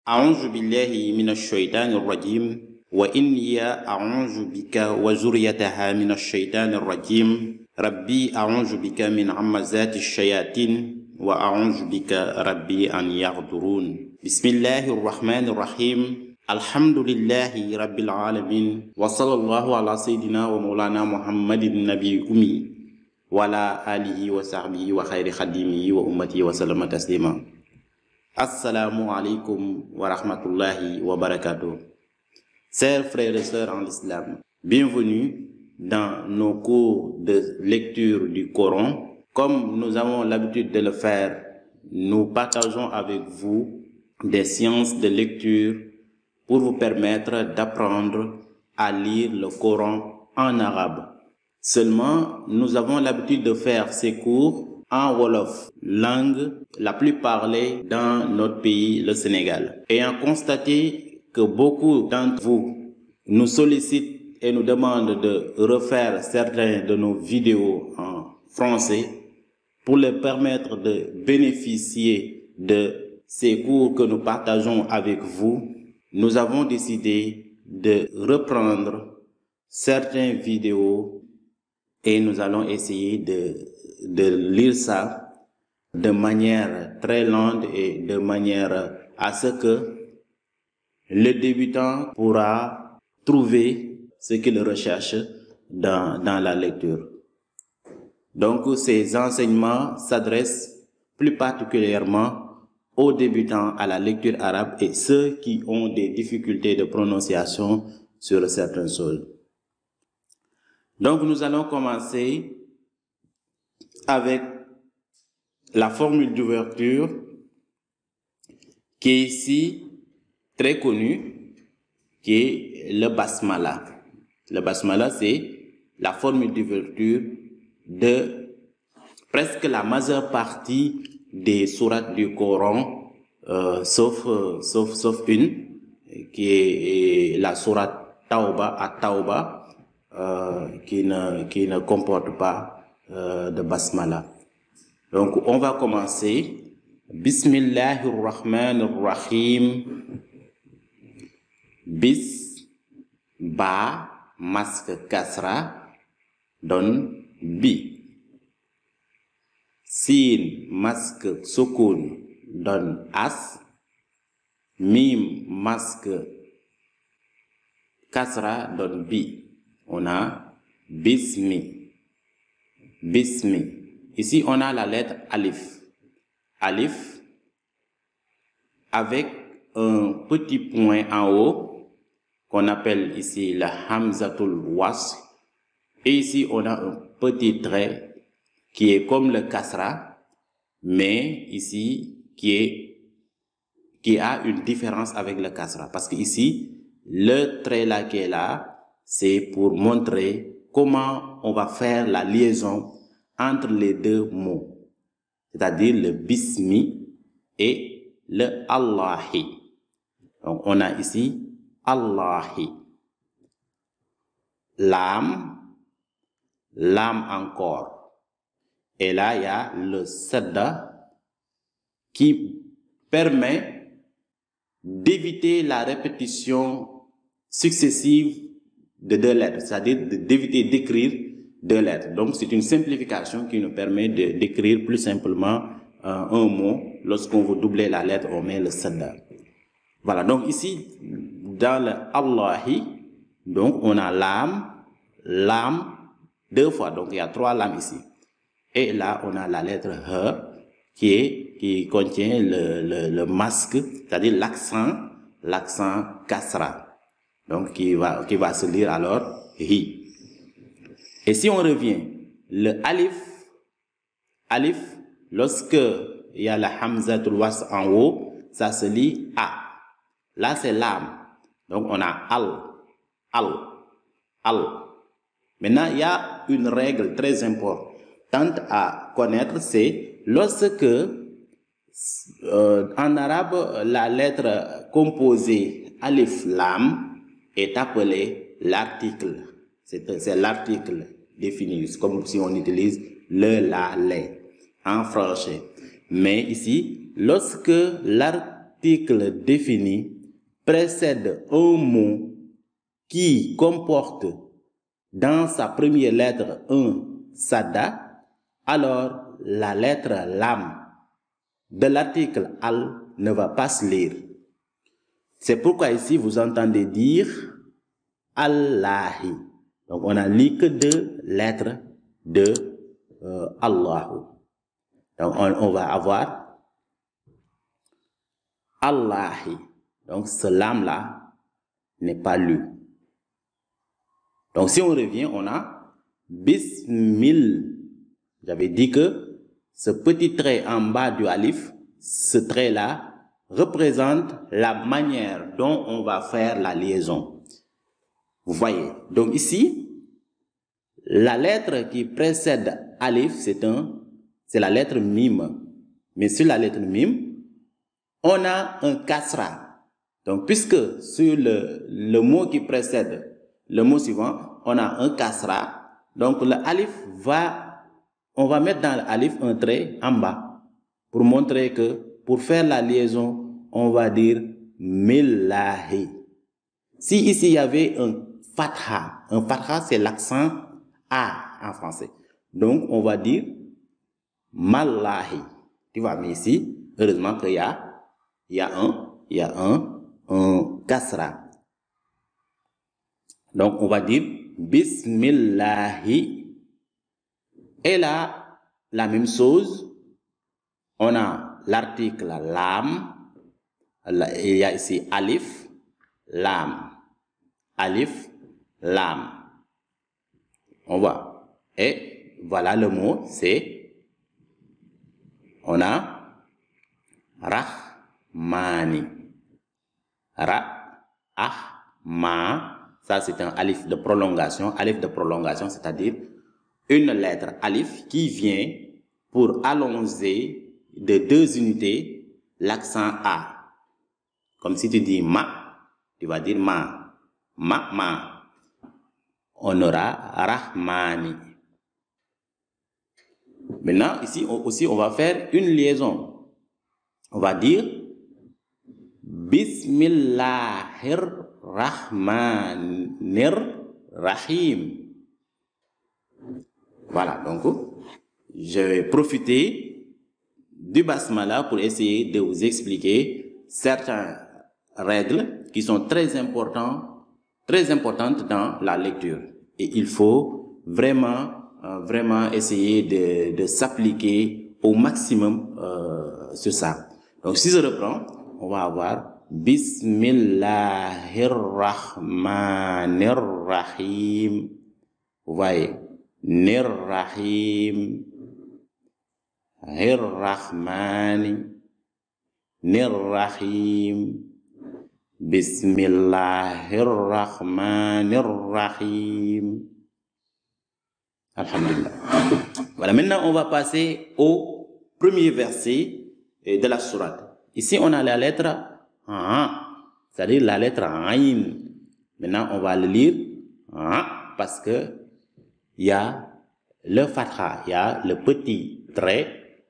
أعوذ بالله من الشيطان الرجيم وإني أعوذ بك وذريتها من الشيطان الرجيم ربي أعوذ بك من همزات الشياطين وأعوذ بك ربي أن يحضرون بسم الله الرحمن الرحيم الحمد لله رب العالمين وصلى الله على سيدنا ومولانا محمد النبي الأمي وعلى آله وصحبه وخير خديمه وأمته وسلم تسليما. Assalamu alaikum wa rahmatullahi wa barakatuh. Chers frères et sœurs en l'islam, bienvenue dans nos cours de lecture du Coran. Comme nous avons l'habitude de le faire, nous partageons avec vous des séances de lecture pour vous permettre d'apprendre à lire le Coran en arabe. Seulement, nous avons l'habitude de faire ces cours en Wolof, langue la plus parlée dans notre pays, le Sénégal. Ayant constaté que beaucoup d'entre vous nous sollicitent et nous demandent de refaire certaines de nos vidéos en français pour leur permettre de bénéficier de ces cours que nous partageons avec vous, nous avons décidé de reprendre certaines vidéos et nous allons essayer de lire ça de manière très lente et de manière à ce que le débutant pourra trouver ce qu'il recherche dans la lecture. Donc ces enseignements s'adressent plus particulièrement aux débutants à la lecture arabe et ceux qui ont des difficultés de prononciation sur certaines choses. Donc nous allons commencer avec la formule d'ouverture qui est ici très connue, qui est le basmala. Le basmala, c'est la formule d'ouverture de presque la majeure partie des sourates du Coran, sauf une, qui est la sourate Tawba à Tawba, qui ne comporte pas de basmala. Donc on va commencer. Bismillahirrahmanirrahim. Bis, ba, masque kasra, donne bi. Sin, masque sukun, donne as. Mim, masque kasra, donne bi. On a bismi. Bismi. Ici, on a la lettre alif. Alif avec un petit point en haut qu'on appelle ici la hamzatul wasl. Et ici, on a un petit trait qui est comme le kasra, mais ici, qui a une différence avec le kasra. Parce que ici, le trait là qui est là, c'est pour montrer comment on va faire la liaison entre les deux mots, c'est-à-dire le bismi et le Allahi. Donc on a ici Allahi. Lam, lam encore. Et là il y a le sadda qui permet d'éviter la répétition successive de deux lettres, c'est-à-dire d'éviter d'écrire deux lettres. Donc c'est une simplification qui nous permet d'écrire plus simplement un mot. Lorsqu'on veut doubler la lettre, on met le sadda. Voilà, donc ici dans le Allahi, donc on a lam deux fois, donc il y a trois lames ici. Et là on a la lettre H qui contient le masque, c'est-à-dire l'accent kasra. Donc qui va se lire alors hi. Et si on revient, le alif, lorsque il y a la hamzatul wasl en haut, ça se lit a. Là c'est lam. Donc on a al. Maintenant il y a une règle très importante à connaître, c'est lorsque en arabe la lettre composée alif lam est appelée l'article. C'est l'article défini, comme si on utilise le, la, les en français. Mais ici, lorsque article défini précède un mot qui comporte dans sa première lettre un sadda, alors la lettre lam de l'article al ne va pas se lire. C'est pourquoi ici vous entendez dire Allahi. Donc on a lu que 2 lettres de Allahu. Donc on va avoir Allahi. Donc ce lam là n'est pas lu. Donc si on revient, on a Bismil. J'avais dit que ce petit trait en bas du alif, ce trait là représente la manière dont on va faire la liaison. Vous voyez. Donc ici, la lettre qui précède alif, c'est la lettre mim. Mais sur la lettre mim, on a un kasra. Donc puisque sur le mot qui précède le mot suivant, on a un kasra. Donc le alif on va mettre dans l'alif un trait en bas pour montrer que pour faire la liaison, on va dire millahi. Si ici il y avait un fatha c'est l'accent A en français. Donc on va dire mallahi. Tu vois, mais ici, heureusement qu'il y a un kasra. Donc on va dire bismillahi. Et là, la même chose, on a l'article lam, il y a ici alif, lam, alif, lam. On voit. Et voilà le mot, on a rahmani. Ça c'est un alif de prolongation, c'est-à-dire une lettre alif qui vient pour allonger de 2 unités l'accent A. Comme si tu dis ma, tu vas dire ma. On aura rahmani. Maintenant, ici aussi, on va faire une liaison. On va dire Bismillahirrahmanirrahim. Voilà, donc je vais profiter du basmala pour essayer de vous expliquer certaines règles qui sont très importantes dans la lecture. Et il faut vraiment essayer de s'appliquer au maximum sur ça. Donc si je reprends, on va avoir Bismillahirrahmanirrahim. Vous voyez, Nirrahim, Hirrahmani, Nirrahim, Bismillahirrahmanirrahim. Alhamdulillah. Voilà, maintenant on va passer au premier verset de la sourate. Ici on a la lettre A, c'est-à-dire la lettre Aïn. Maintenant on va le lire parce que il y a le fatha, il y a le petit trait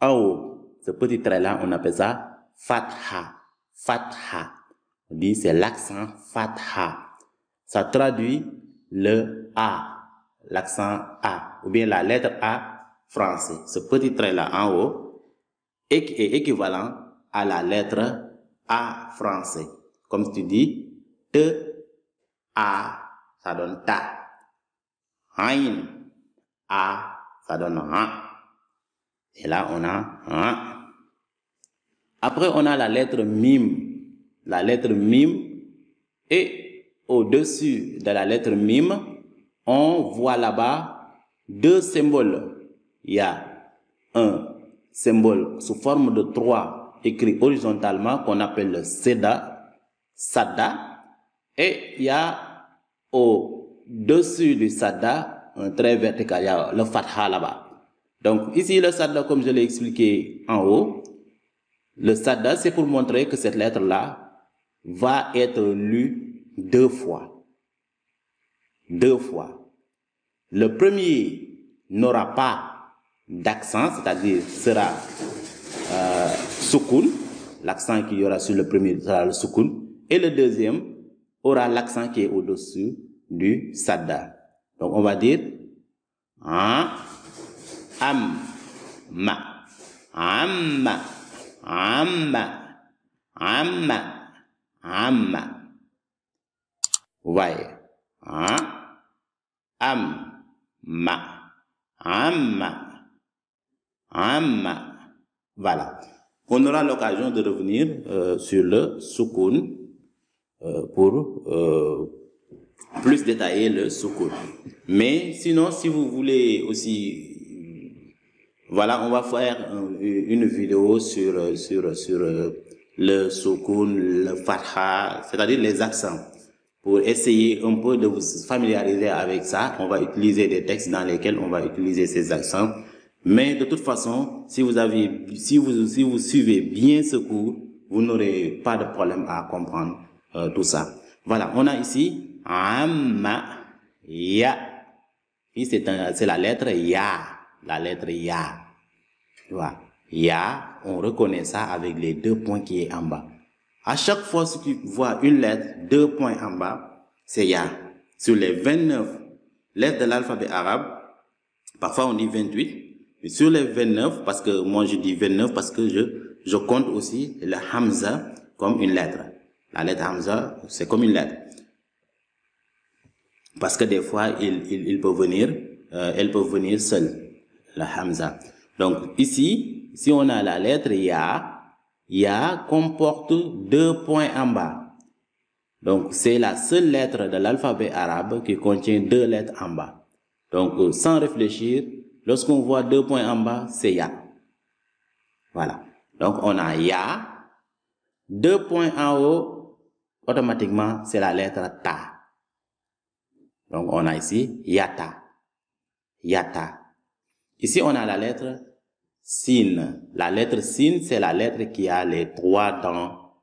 en haut. Ce petit trait-là, on appelle ça fatha. Fatha. On dit c'est l'accent fatha. Ça traduit le A, l'accent A, ou bien la lettre A français. Ce petit trait-là en haut est équivalent à la lettre A français. Comme si tu dis T, A, ça donne ta. Aïn, A, ça donne A. Et là, on a A. Après, on a la lettre Mim. La lettre Mim. Et au-dessus de la lettre Mim, on voit là-bas 2 symboles. Il y a un symbole sous forme de 3 écrit horizontalement qu'on appelle le Sada. Et il y a au-dessus du Sada, un trait vertical, il y a le Fatha là-bas. Donc ici, le Sada, comme je l'ai expliqué en haut, le Sada, c'est pour montrer que cette lettre-là va être lue 2 fois. 2 fois. Le premier n'aura pas d'accent, c'est-à-dire sera soukoun. l'accent qu'il y aura sur le premier sera le soukoun. Et le deuxième aura l'accent qui est au-dessus du sadda. Donc on va dire amma, amma, amma, amma, amma. Vous voyez, amma, amma, amma. Voilà. On aura l'occasion de revenir sur le soukoun pour plus détailler le soukoun. Mais sinon, si vous voulez aussi, voilà, on va faire une vidéo sur le soukoun, le fatha, c'est-à-dire les accents. Pour essayer un peu de vous familiariser avec ça, on va utiliser des textes dans lesquels on va utiliser ces accents. Mais de toute façon, si vous suivez bien ce cours, vous n'aurez pas de problème à comprendre tout ça. Voilà, on a ici amma, ya. Ici c'est la lettre ya, la lettre ya. Tu vois, ya, on reconnaît ça avec les 2 points qui est en bas. À chaque fois que tu vois une lettre, 2 points en bas, c'est ya. Sur les 29 lettres de l'alphabet arabe, parfois on dit 28. Mais sur les 29, parce que moi je dis 29 parce que je compte aussi le hamza comme une lettre. La lettre hamza, c'est comme une lettre. Parce que des fois, elle peut venir seule, le hamza. Donc ici, si on a la lettre ya comporte 2 points en bas. Donc c'est la seule lettre de l'alphabet arabe qui contient 2 lettres en bas. Donc sans réfléchir, lorsqu'on voit 2 points en bas, c'est ya. Voilà. Donc on a ya, 2 points en haut, automatiquement c'est la lettre ta. Donc on a ici yata, yata. Ici on a la lettre sin. La lettre sin, c'est la lettre qui a les 3 dents.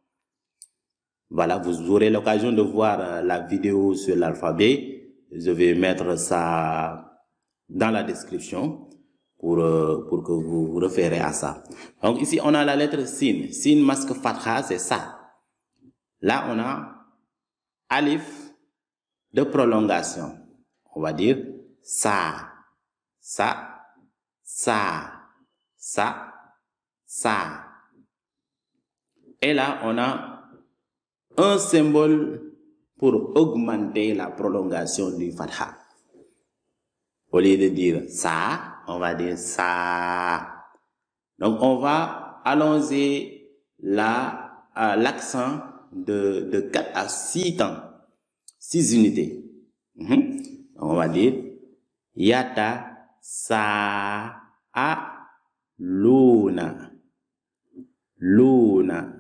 Voilà, vous aurez l'occasion de voir la vidéo sur l'alphabet. Je vais mettre ça dans la description pour que vous vous référez à ça. Donc ici on a la lettre sin. Sin masque fatha, c'est ça. Là on a alif de prolongation. On va dire sa, sa, sa, sa, sa. Et là on a un symbole pour augmenter la prolongation du fatha. Au lieu de dire ça, on va dire ça. Donc on va allonger l'accent de 4 à 6 temps, 6 unités. On va dire yata sa a luna, luna.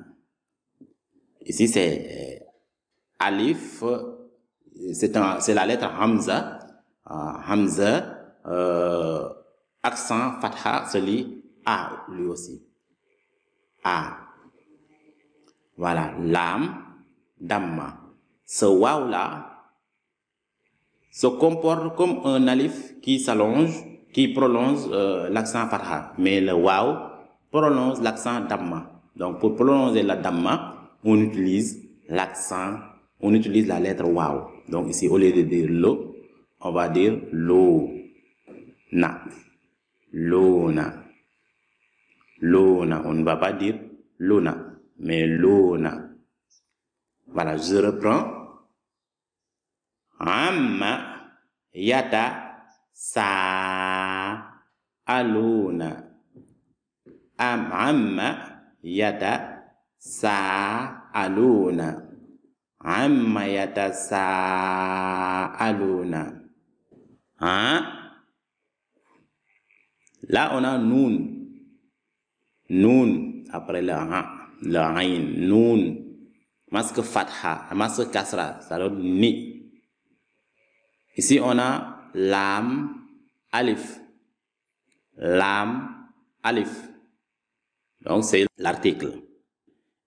Ici c'est alif, c'est la lettre hamza. Hamza, accent fatha, celui a lui aussi. A. Voilà, lam, damma. Ce waw là se comporte comme un alif qui s'allonge, qui prolonge l'accent fatha. Mais le waw prolonge l'accent damma. Donc pour prolonger la damma, on utilise l'accent, on utilise la lettre waw. Donc ici au lieu de dire lo, on va dire lo, na, lona, lona. On ne va pas dire lona, mais lona. Voilà, je reprends. Amma yata sa aluna. Amma yata sa aluna. Amma yata sa aluna. Hein? Là, on a noun. Noun, après le ain, noun. Masque fatha, masque kasra, ça donne ni. Ici, on a lam, alif. Lam, alif. Donc, c'est l'article.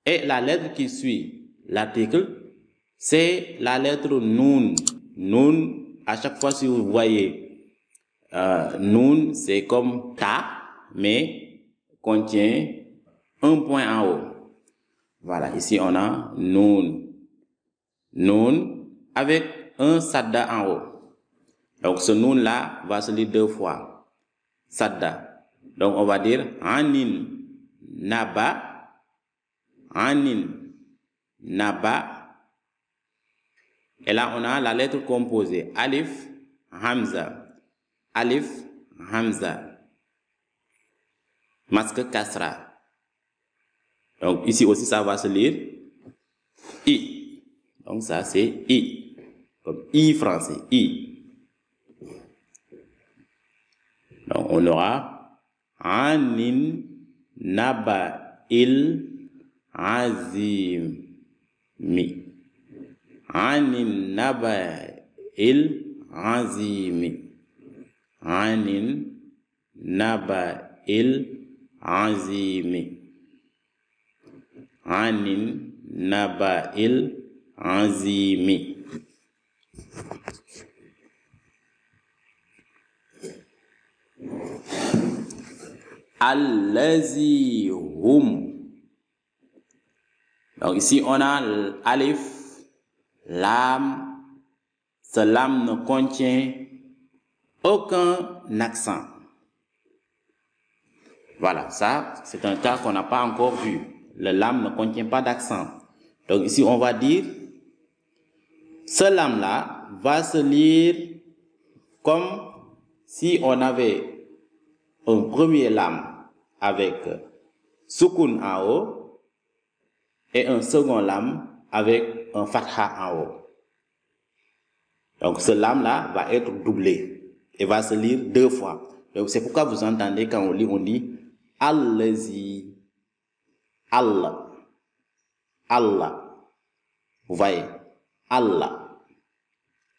Et la lettre qui suit l'article, c'est la lettre noun. Noun, à chaque fois si vous voyez noun, c'est comme ta, mais contient un point en haut. Voilà, ici on a Noun. Noun avec un sadda en haut. Donc ce Noun là va se lire 2 fois. Sadda. Donc on va dire Anin Naba. Anin Naba. Et là on a la lettre composée. Alif Hamza. Alif Hamza. Masque Kasra. Donc ici aussi ça va se lire I. Donc ça c'est I. Comme I français. I. Donc on aura Anin Naba Il Azim Mi. Anin Naba Il Azimi. Anin Naba Il Azimi. Anin Naba Il Azimi. Allazi hum. Donc ici on a l'alif, lam. Ce lam ne contient aucun accent. Voilà, ça c'est un cas qu'on n'a pas encore vu. Le lam ne contient pas d'accent. Donc ici on va dire ce lam là va se lire comme si on avait un premier lam avec sukun en haut et un second lam avec un fatha en haut. Donc ce lam là va être doublé et va se lire 2 fois. Donc c'est pourquoi vous entendez quand on dit Allazi, Allah, Allah. Vous voyez, Allah,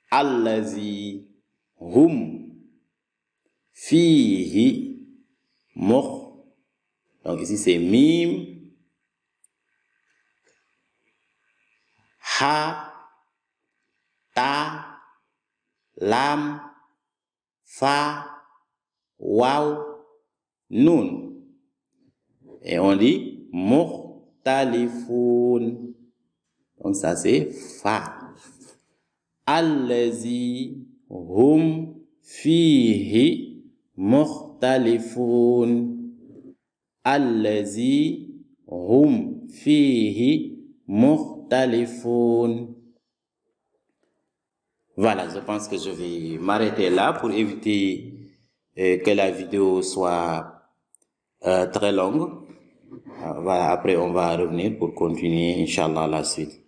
Allazi, hum, fihi, mukh. Donc ici c'est mim, ha, ta, lam, fa, waw, nun. Et on dit mukhtalifun. Donc ça c'est fa. Allazi hum fihi mukhtalifun. Allazi hum fihi mukhtalifun. Voilà, je pense que je vais m'arrêter là pour éviter que la vidéo soit très longue. Voilà, après on va revenir pour continuer, Inch'Allah, la suite.